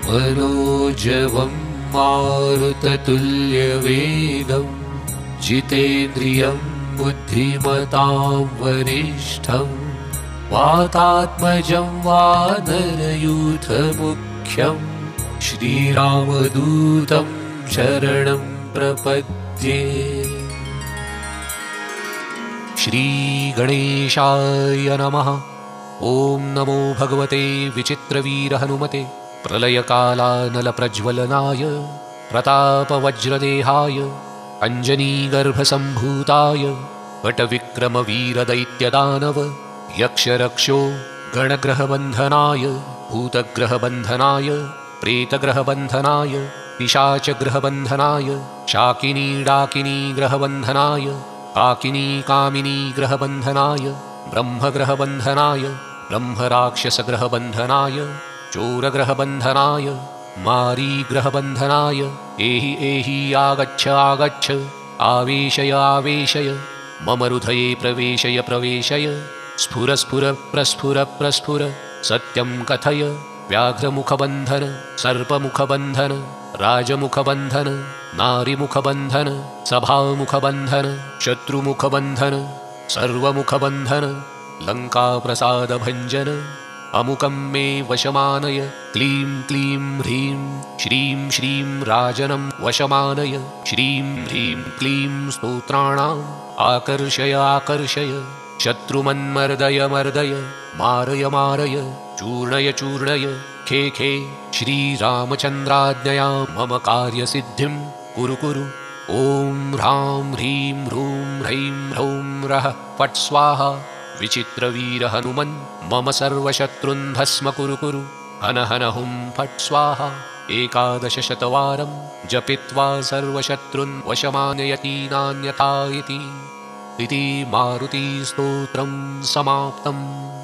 मनोजवं मारुततुल्यवेगं जितेन्द्रियं बुद्धिमतां वरिष्ठं वातात्मजं वानरयूथमुख्यं श्रीरामदूतं शरणं प्रपद्ये। श्रीगणेशाय नमः। ॐ नमो भगवते विचित्रवीरहनुमते प्रलयकालानलप्रज्वलनाय प्रतापवज्रदेहाय अञ्जनीगर्भसम्भूताय वटविक्रमवीरदैत्यदानव यक्षरक्षो गणग्रहबन्धनाय भूतग्रहबन्धनाय प्रेतग्रहबन्धनाय पिशाचग्रहबन्धनाय शाकिनीडाकिनीग्रहबन्धनाय काकिनीकामिनीग्रहबन्धनाय ब्रह्मग्रहबन्धनाय ब्रह्मराक्षसग्रहबन्धनाय चोरग्रहबन्धनाय मारीग्रहबन्धनाय एहि एहि आगच्छ आगच्छ आवेशय आवेशय मम हृदये प्रवेशय प्रवेशय स्फुर स्फुर प्रस्फुर प्रस्फुर सत्यं कथय व्याघ्रमुखबन्धन सर्पमुखबन्धन राजमुखबन्धन नारीमुखबन्धन सभामुखबन्धन शत्रुमुखबन्धन सर्वमुखबन्धन लङ्काप्रसादभञ्जन अमुकं मे वशमानय क्लीं क्लीं ह्रीं श्रीं श्रीं राजनं वशमानय श्रीं ह्रीं क्लीं स्तोत्राणाम् आकर्षय आकर्षय शत्रुमन्मर्दय मर्दय मारय मारय चूर्णय चूर्णय खे खे श्रीरामचन्द्राज्ञया मम कार्यसिद्धिं कुरु कुरु। ॐ ह्रां ह्रीं ह्रूं ह्रैं ह्रौं रः फट् स्वाहा। विचित्रवीरहनुमन् मम सर्वशत्रुन् भस्म कुरु कुरु। हन हन हुं फट् स्वाहा। 11 जपित्वा सर्वशत्रुन् वशमानयति नान्यथा इति मारुतिस्तोत्रं समाप्तम्।